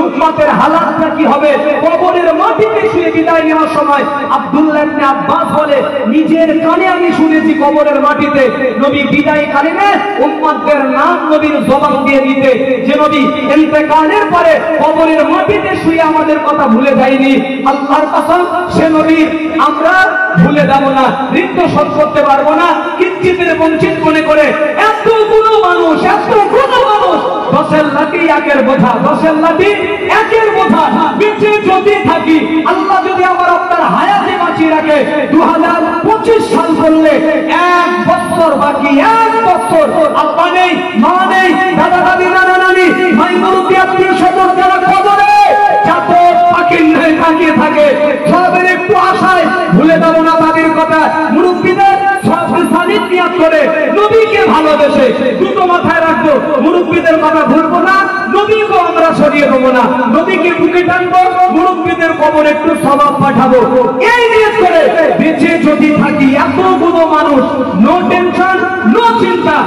উম্মতের হালাতটা কি হবে? কবরের মাটিতে শুয়ে বিদায় নেওয়ার সময় আব্দুল্লাহ ইবনে আব্বাস বলে, নিজের কানে আমি শুনেছি কবরের মাটিতে নবী বিদায় কালীনে উম্মতদের নাম নবীর জবান দিয়ে দিতে, যে নবী ইন্তেকালের পরে কবরের মাটিতে শুয়ে আমাদের কথা ভুলে যায়নি। আল্লাহর কসম, সে নবী আমরা ভুলে যাব না, ঋণ শোধ করতে পারবো না। কিঞ্চিতের বঞ্চিত মনে করে এতগুলো মানুষ, এতগুলো মানুষ, 10 লাঠি একের বোঝা, 10 লাঠি একের বোঝা, বেঁচে যদি থাকি, আল্লাহ যদি আমার আপনার হায়াতে বাঁচিয়ে রাখে, 2025 সাল করলে 1 বছর বাকি, 1 বছর। আব্বা নেই, মা নেই, দাদা দাদি, নানা নানি, ভাই মুরব্বি, আত্মীয় স্বজন যারা কবরে যাতে পাখির ন্যায় তাকিয়ে থাকে, সবের একটু আশায় ভুলে যাবো না তাদের কথা। মুরব্বিদের নিয়াত করে নবীকে ভালোবেসে দুটো মাথায় রাখবো, মুরব্বিদের কথা ভুলবো না, নবীকে আমরা সরিয়ে দেবো না, নবীকে বুকে টানবো, মুরব্বিদের কবরে একটু সওয়াব পাঠাবো। এই নিয়ত করে বেঁচে যদি থাকি, এতগুলো মানুষ, নো টেনশন, নো চিন্তা।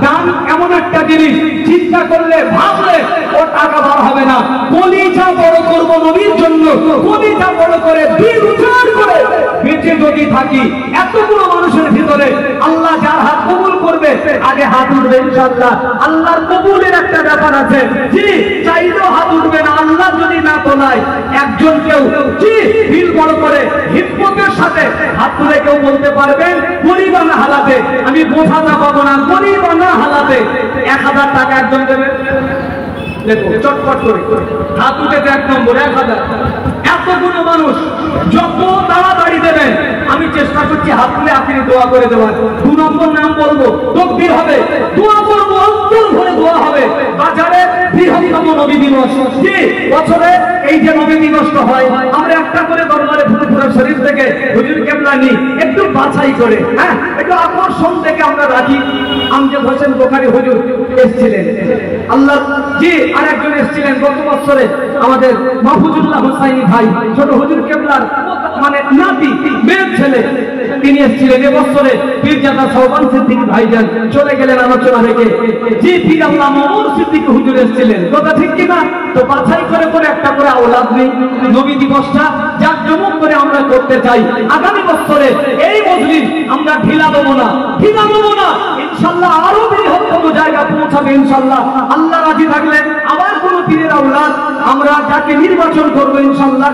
দান এমন একটা জিনিস, চিন্তা করলে, ভাবলে ও টাকা বার হবে না। কলিজা বড় করবো নবীর জন্য, কলিজা বড় করে দিল উজাড় করে বেঁচে যদি থাকি, এতগুলো মানুষের ভিতরে আল্লাহ যার হাত কবুল করবে, আগে হাত উঠবে ইনশাআল্লাহ। আল্লাহর কবুলের একটা ব্যাপার আছে, জি চাইলেও হাত উঠবে না, আল্লাহ যদি না তোলায়। একজন কেউ জি দিল বড় করে হিম্মতের সাথে হাত তুলে কেউ বলতে পারবেন, গরিবানা হালাতে, আমি বোঝাতে পাবো না, গরিবানা হালাতে 1000 টাকা একজন দেবে। দেখো চটপট করে হাত উঠেছে 1 নম্বর 1000। এতগুলো মানুষ যত তাড়াতাড়ি দেবেন, আমি চেষ্টা করছি হাত তুলে আপনি দোয়া করে দেওয়ার। 2 নম্বর নাম বলবো, তাকবীর হবে, দোয়া করবো, অন্তর ভরে দোয়া হবে। বাজারে বৃহত্তম নবী দিবস, জি বছরে এই যে নবী দিবসটা হয়, আমরা একটা করে দরবারে ফুরফুরা শরীফ থেকে হুজুর কেবলা নি একটু বাছাই করে, হ্যাঁ একটু আকর্ষণ থেকে আমরা রাখি। আমজাদ হোসেন বুখারী হুজুর এসেছিলেন, আল্লাহ জি আরেকজন এসেছিলেন গত বছরে, আমাদের মাহফুজুল্লাহ হুসাইনি ভাই, ছোট হুজুর কেবলার মানে নাতি, মেয়ের ছেলে, তিনি এসেছিলেন। এবছরে পীরজাদা সোহবান সিদ্দিক ভাইজান চলে গেলেন আলোচনা রেখে, জি পীর আল্লাহ মামুন সিদ্দিক হুজুর এসেছিলেন। কথা ঠিক কিনা? তো বাছাই করে করে একটা করে আওলাদ নেই, নবী দিবসটা জাঁকজমক করে আমরা করতে চাই। আগামী বছরে এই মজলিস আমরা ঢিলা দেবো না, ঢিলা দেবো না, ইনশাআল্লাহ আরো বৃহত্তম জায়গা পৌঁছাবো। হবে ইনশাআল্লাহ। আল্লাহ রাজি থাকলে আবার কোন পীরের আওলাদ আমরা যাকে নির্বাচন করবো ইনশাআল্লাহ।